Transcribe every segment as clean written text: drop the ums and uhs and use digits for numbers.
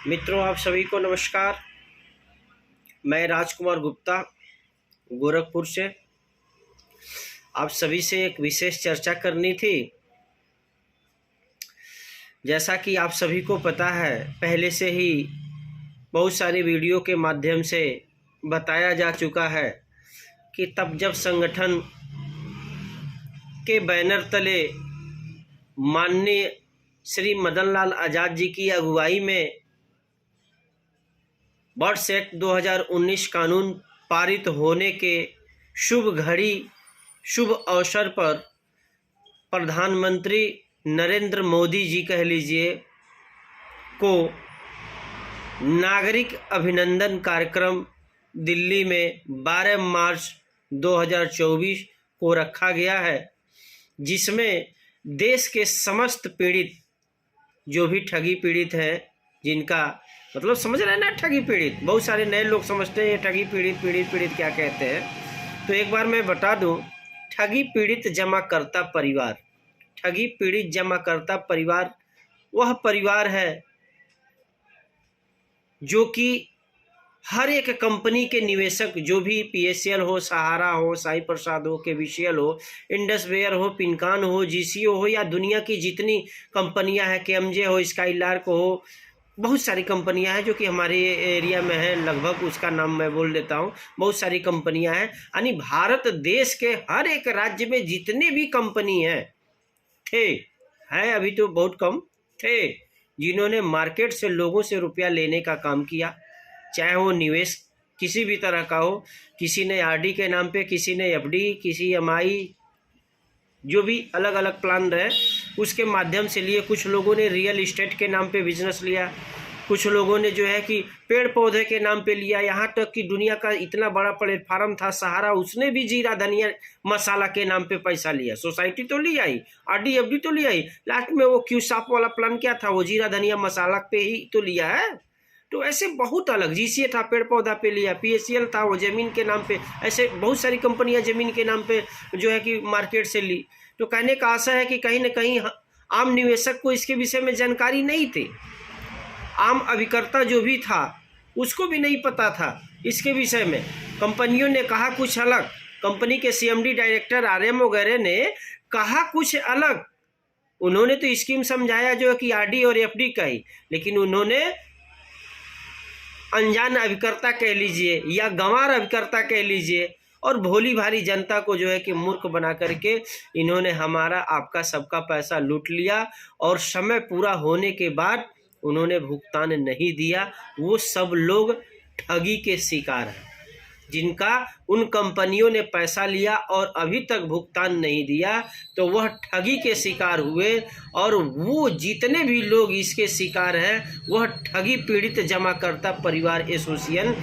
मित्रों, आप सभी को नमस्कार। मैं राजकुमार गुप्ता गोरखपुर से आप सभी से एक विशेष चर्चा करनी थी। जैसा कि आप सभी को पता है, पहले से ही बहुत सारी वीडियो के माध्यम से बताया जा चुका है कि तब जब संगठन के बैनर तले माननीय श्री मदन लाल आज़ाद जी की अगुवाई में वर्ष एक्ट 2019 कानून पारित होने के शुभ घड़ी शुभ अवसर पर प्रधानमंत्री नरेंद्र मोदी जी कह लीजिए को नागरिक अभिनंदन कार्यक्रम दिल्ली में 12 मार्च 2024 को रखा गया है, जिसमें देश के समस्त पीड़ित, जो भी ठगी पीड़ित हैं, जिनका मतलब समझ रहे हैं ना, ठगी पीड़ित, बहुत सारे नए लोग समझते हैं ठगी पीड़ित क्या कहते हैं। तो एक बार मैं बता दूं, ठगी पीड़ित जमाकर्ता परिवार, ठगी पीड़ित जमाकर्ता परिवार वह परिवार है जो कि हर एक कंपनी के निवेशक, जो भी पीएसएल हो, सहारा हो, साई प्रसाद हो, केवीसीएल हो, इंडसवेयर हो, पिनकान हो, जीसीओ हो, या दुनिया की जितनी कंपनियां हैं, केएमजे हो, स्काईलार्क हो, बहुत सारी कंपनियां हैं जो कि हमारे एरिया में हैं, लगभग उसका नाम मैं बोल देता हूं। बहुत सारी कंपनियां हैं, यानी भारत देश के हर एक राज्य में जितने भी कंपनी हैं अभी तो बहुत कम थे, जिन्होंने मार्केट से लोगों से रुपया लेने का काम किया, चाहे वो निवेश किसी भी तरह का हो। किसी ने आरडी के नाम पे, किसी ने एफडी, किसी एमआई, जो भी अलग अलग प्लान रहे उसके माध्यम से लिए। कुछ लोगों ने रियल इस्टेट के नाम पे बिजनेस लिया, कुछ लोगों ने जो है कि पेड़ पौधे के नाम पे लिया। यहाँ तक कि दुनिया का इतना बड़ा प्लेटफार्म था सहारा, उसने भी जीरा धनिया मसाला के नाम पे पैसा लिया। सोसाइटी तो लिया ही, आरडी एफडी तो लिया ही, लास्ट में वो क्यूसाप वाला प्लान क्या था, वो जीरा धनिया मसाला पे ही तो लिया है। तो ऐसे बहुत अलग, जीसीए था पेड़ पौधा पे लिया, पीएसएल था वो जमीन के नाम पे, ऐसे बहुत सारी कंपनियां जमीन के नाम पे जो है कि मार्केट से ली। तो कहने का आशा है कि कहीं ना कहीं आम निवेशक को इसके विषय में जानकारी नहीं थी, आम अभिकर्ता जो भी था उसको भी नहीं पता था इसके विषय में। कंपनियों ने कहा कुछ अलग, कंपनी के सीएमडी डायरेक्टर आरएम वगैरह ने कहा कुछ अलग। उन्होंने तो स्कीम समझाया जो है कि आरडी और एफडी का ही, लेकिन उन्होंने अनजान अभिकर्ता कह लीजिए या गंवार अभिकर्ता कह लीजिए, और भोली भारी जनता को जो है कि मूर्ख बना करके इन्होंने हमारा आपका सबका पैसा लूट लिया, और समय पूरा होने के बाद उन्होंने भुगतान नहीं दिया। वो सब लोग ठगी के शिकार हैं, जिनका उन कंपनियों ने पैसा लिया और अभी तक भुगतान नहीं दिया, तो वह ठगी के शिकार हुए। और वो जितने भी लोग इसके शिकार हैं, वह ठगी पीड़ित जमाकर्ता परिवार एसोसिएशन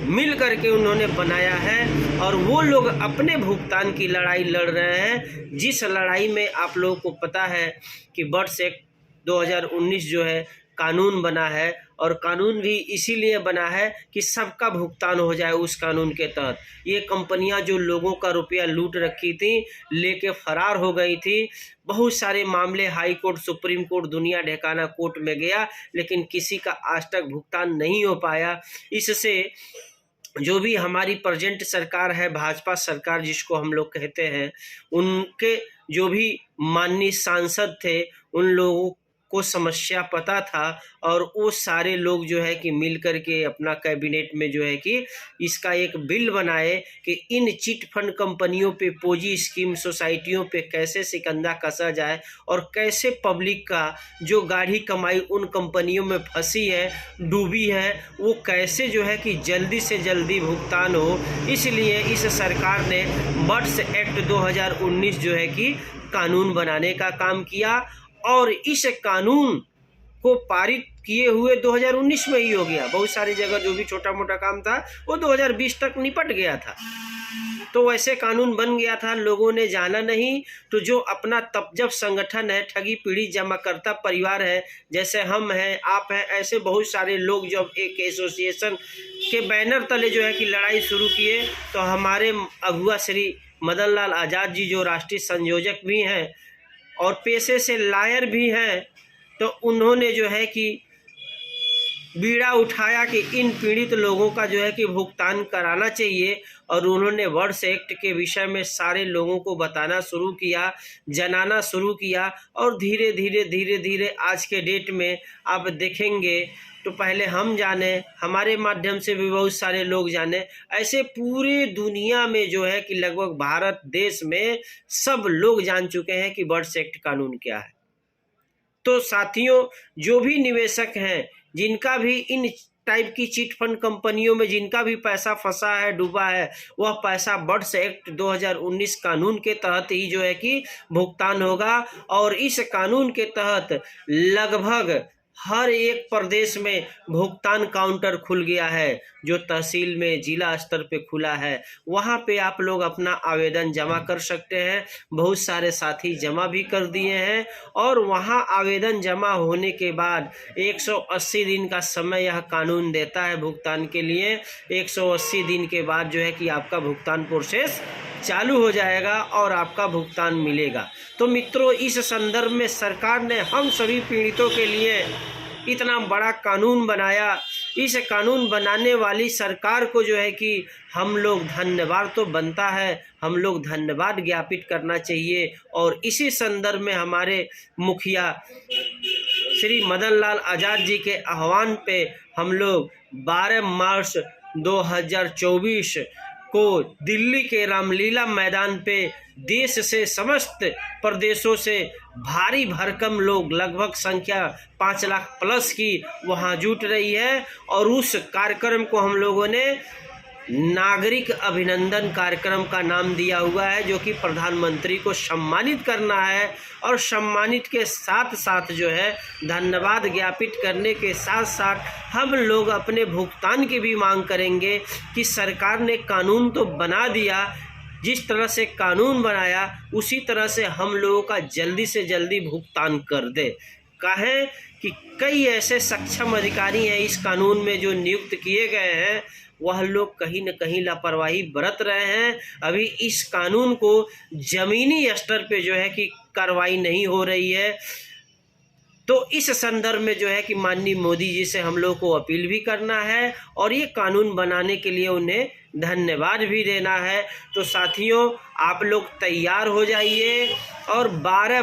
मिल करके उन्होंने बनाया है, और वो लोग अपने भुगतान की लड़ाई लड़ रहे हैं। जिस लड़ाई में आप लोगों को पता है कि वर्ष एक्ट 2019 जो है कानून बना है, और कानून भी इसीलिए बना है कि सबका भुगतान हो जाए उस कानून के तहत। ये कंपनियां जो लोगों का रुपया लूट रखी थी, लेके फरार हो गई थी। बहुत सारे मामले हाई कोर्ट, सुप्रीम कोर्ट, दुनिया ढेकाना कोर्ट में गया, लेकिन किसी का आज तक भुगतान नहीं हो पाया। इससे जो भी हमारी प्रेजेंट सरकार है, भाजपा सरकार जिसको हम लोग कहते हैं, उनके जो भी माननीय सांसद थे, उन लोगों को समस्या पता था, और वो सारे लोग जो है कि मिल करके अपना कैबिनेट में जो है कि इसका एक बिल बनाए कि इन चिट फंड कंपनियों पे, पोजी स्कीम सोसाइटियों पे कैसे शिकंजा कसा जाए, और कैसे पब्लिक का जो गाढ़ी कमाई उन कंपनियों में फंसी है, डूबी है, वो कैसे जो है कि जल्दी से जल्दी भुगतान हो। इसलिए इस सरकार ने वर्ष एक्ट 2019 जो है कि कानून बनाने का काम किया, और इस कानून को पारित किए हुए 2019 में ही हो गया। बहुत सारी जगह जो भी छोटा मोटा काम था वो 2020 तक निपट गया था। तो वैसे कानून बन गया था, लोगों ने जाना नहीं। तो जो अपना तपजब संगठन है, ठगी पीड़ित जमाकर्ता परिवार है, जैसे हम हैं, आप हैं, ऐसे बहुत सारे लोग जब एक एसोसिएशन के बैनर तले जो है कि लड़ाई शुरू किए, तो हमारे अगुआ श्री मदन लाल आज़ाद जी जो राष्ट्रीय संयोजक भी हैं और पेशे से लायर भी हैं, तो उन्होंने जो है कि बीड़ा उठाया कि इन पीड़ित लोगों का जो है कि भुगतान कराना चाहिए, और उन्होंने वर्ड्स एक्ट के विषय में सारे लोगों को बताना शुरू किया, जनाना शुरू किया, और धीरे धीरे धीरे धीरे आज के डेट में आप देखेंगे तो पहले हम जाने, हमारे माध्यम से भी बहुत सारे लोग जाने, ऐसे पूरे दुनिया में जो है कि लगभग भारत देश में सब लोग जान चुके हैं कि वर्ड्स एक्ट कानून क्या है। तो साथियों, जो भी निवेशक हैं, जिनका भी इन टाइप की चिट फंड कंपनियों में जिनका भी पैसा फंसा है, डूबा है, वह पैसा वर्ड्स एक्ट 2019 कानून के तहत ही जो है कि भुगतान होगा। और इस कानून के तहत लगभग हर एक प्रदेश में भुगतान काउंटर खुल गया है, जो तहसील में जिला स्तर पे खुला है। वहाँ पे आप लोग अपना आवेदन जमा कर सकते हैं। बहुत सारे साथी जमा भी कर दिए हैं, और वहाँ आवेदन जमा होने के बाद 180 दिन का समय यह कानून देता है भुगतान के लिए। 180 दिन के बाद जो है कि आपका भुगतान प्रोसेस चालू हो जाएगा और आपका भुगतान मिलेगा। तो मित्रों, इस संदर्भ में सरकार ने हम सभी पीड़ितों के लिए इतना बड़ा कानून बनाया। इस कानून बनाने वाली सरकार को जो है कि हम लोग धन्यवाद तो बनता है, हम लोग धन्यवाद ज्ञापित करना चाहिए। और इसी संदर्भ में हमारे मुखिया श्री मदन लाल आज़ाद जी के आह्वान पे हम लोग 12 मार्च 2024 को दिल्ली के रामलीला मैदान पे देश से समस्त प्रदेशों से भारी भरकम लोग, लगभग संख्या 5 लाख प्लस की वहां जुट रही है। और उस कार्यक्रम को हम लोगों ने नागरिक अभिनंदन कार्यक्रम का नाम दिया हुआ है, जो कि प्रधानमंत्री को सम्मानित करना है। और सम्मानित के साथ साथ जो है धन्यवाद ज्ञापित करने के साथ साथ हम लोग अपने भुगतान की भी मांग करेंगे कि सरकार ने कानून तो बना दिया, जिस तरह से कानून बनाया उसी तरह से हम लोगों का जल्दी से जल्दी भुगतान कर दे। कहें कि कई ऐसे सक्षम अधिकारी हैं इस कानून में जो नियुक्त किए गए हैं, वह लोग कहीं न कहीं लापरवाही बरत रहे हैं। अभी इस कानून को जमीनी स्तर पे जो है कि कार्रवाई नहीं हो रही है। तो इस संदर्भ में जो है कि माननीय मोदी जी से हम लोग को अपील भी करना है, और ये कानून बनाने के लिए उन्हें धन्यवाद भी देना है। तो साथियों, आप लोग तैयार हो जाइए, और 12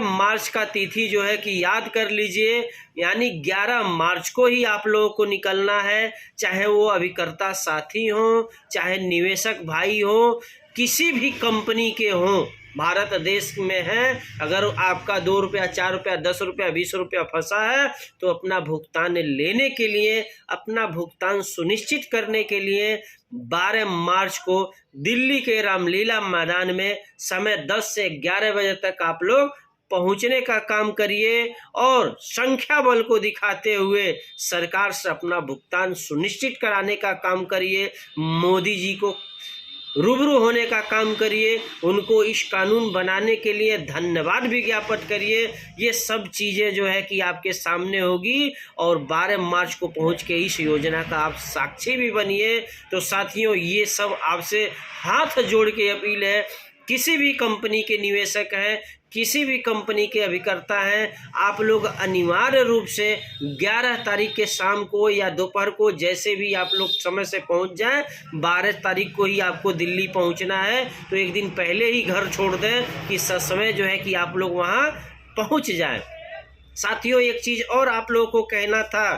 मार्च का तिथि जो है कि याद कर लीजिए, यानी 11 मार्च को ही आप लोगों को निकलना है। चाहे वो अभिकर्ता साथी हों, चाहे निवेशक भाई हों, किसी भी कंपनी के हों, भारत देश में है, अगर आपका 2 रुपया, 4 रुपया, 10 रुपया, 20 रुपया फंसा है, तो अपना भुगतान लेने के लिए, अपना भुगतान सुनिश्चित करने के लिए 12 मार्च को दिल्ली के रामलीला मैदान में समय 10 से 11 बजे तक आप लोग पहुंचने का काम करिए, और संख्या बल को दिखाते हुए सरकार से अपना भुगतान सुनिश्चित कराने का काम करिए। मोदी जी को रूबरू होने का काम करिए, उनको इस कानून बनाने के लिए धन्यवाद भी ज्ञापित करिए। ये सब चीज़ें जो है कि आपके सामने होगी, और 12 मार्च को पहुंच के इस योजना का आप साक्षी भी बनिए। तो साथियों, ये सब आपसे हाथ जोड़ के अपील है, किसी भी कंपनी के निवेशक हैं, किसी भी कंपनी के अभिकर्ता हैं, आप लोग अनिवार्य रूप से 11 तारीख के शाम को या दोपहर को, जैसे भी आप लोग समय से पहुंच जाएं, 12 तारीख को ही आपको दिल्ली पहुंचना है। तो एक दिन पहले ही घर छोड़ दें कि समय जो है कि आप लोग वहां पहुंच जाएं। साथियों, एक चीज़ और आप लोगों को कहना था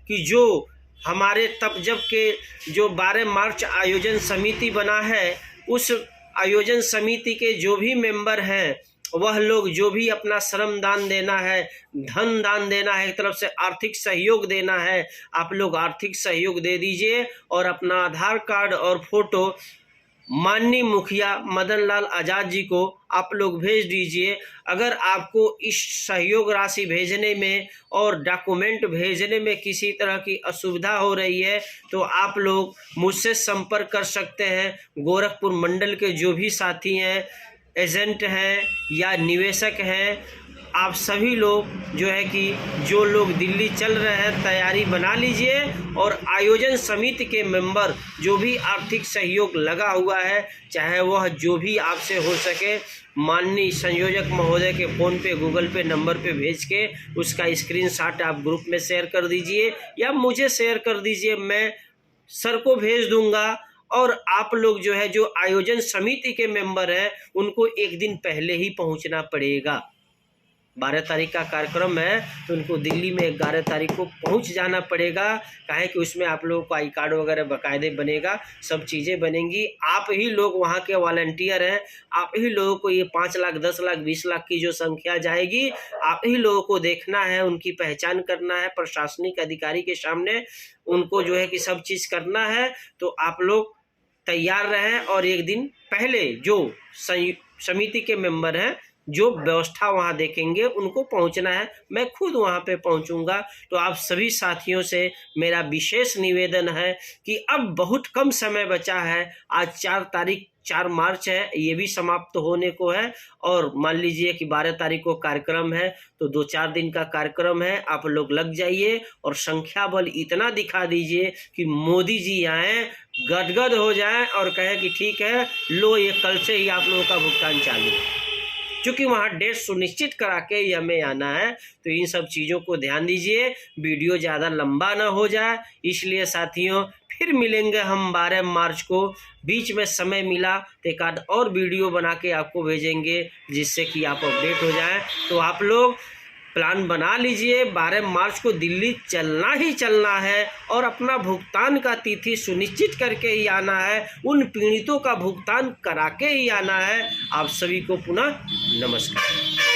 कि जो हमारे तब जब के जो 12 मार्च आयोजन समिति बना है, उस आयोजन समिति के जो भी मेंबर हैं, वह लोग जो भी अपना श्रम दान देना है, धन दान देना है, एक तरफ से आर्थिक सहयोग देना है, आप लोग आर्थिक सहयोग दे दीजिए, और अपना आधार कार्ड और फोटो माननीय मुखिया मदन लाल आज़ाद जी को आप लोग भेज दीजिए। अगर आपको इस सहयोग राशि भेजने में और डॉक्यूमेंट भेजने में किसी तरह की असुविधा हो रही है, तो आप लोग मुझसे संपर्क कर सकते हैं। गोरखपुर मंडल के जो भी साथी हैं, एजेंट हैं या निवेशक हैं, आप सभी लोग जो है कि जो लोग दिल्ली चल रहे हैं तैयारी बना लीजिए, और आयोजन समिति के मेंबर जो भी आर्थिक सहयोग लगा हुआ है, चाहे वह जो भी आपसे हो सके, माननीय संयोजक महोदय के फ़ोन पे गूगल पे नंबर पे भेज के उसका स्क्रीनशॉट आप ग्रुप में शेयर कर दीजिए या मुझे शेयर कर दीजिए, मैं सर को भेज दूंगा। और आप लोग जो है जो आयोजन समिति के मेंबर हैं उनको एक दिन पहले ही पहुंचना पड़ेगा। 12 तारीख का कार्यक्रम है तो उनको दिल्ली में 11 तारीख को पहुंच जाना पड़ेगा। काहे कि उसमें आप लोगों को आई कार्ड वगैरह बाकायदे बनेगा, सब चीज़ें बनेंगी। आप ही लोग वहां के वॉलंटियर हैं, आप ही लोगों को ये 5 लाख 10 लाख 20 लाख की जो संख्या जाएगी, आप ही लोगों को देखना है, उनकी पहचान करना है प्रशासनिक अधिकारी के सामने, उनको जो है कि सब चीज़ करना है। तो आप लोग तैयार रहें और एक दिन पहले जो समिति के मेंबर हैं जो व्यवस्था वहां देखेंगे उनको पहुंचना है। मैं खुद वहां पे पहुंचूंगा। तो आप सभी साथियों से मेरा विशेष निवेदन है कि अब बहुत कम समय बचा है। आज 4 मार्च है, ये भी समाप्त होने को है, और मान लीजिए कि 12 तारीख को कार्यक्रम है, तो 2-4 दिन का कार्यक्रम है। आप लोग लग जाइए और संख्या बल इतना दिखा दीजिए कि मोदी जी आए, गदगद हो जाएं और कहें कि ठीक है, लो ये कल से ही आप लोगों का भुगतान चालू। क्योंकि वहाँ डेट सुनिश्चित करा के ही हमें आना है। तो इन सब चीज़ों को ध्यान दीजिए, वीडियो ज़्यादा लंबा ना हो जाए। इसलिए साथियों फिर मिलेंगे हम 12 मार्च को। बीच में समय मिला तो एक आध और वीडियो बना के आपको भेजेंगे जिससे कि आप अपडेट हो जाएं। तो आप लोग प्लान बना लीजिए, 12 मार्च को दिल्ली चलना ही चलना है और अपना भुगतान का तिथि सुनिश्चित करके ही आना है, उन पीड़ितों का भुगतान करा के ही आना है। आप सभी को पुनः नमस्कार।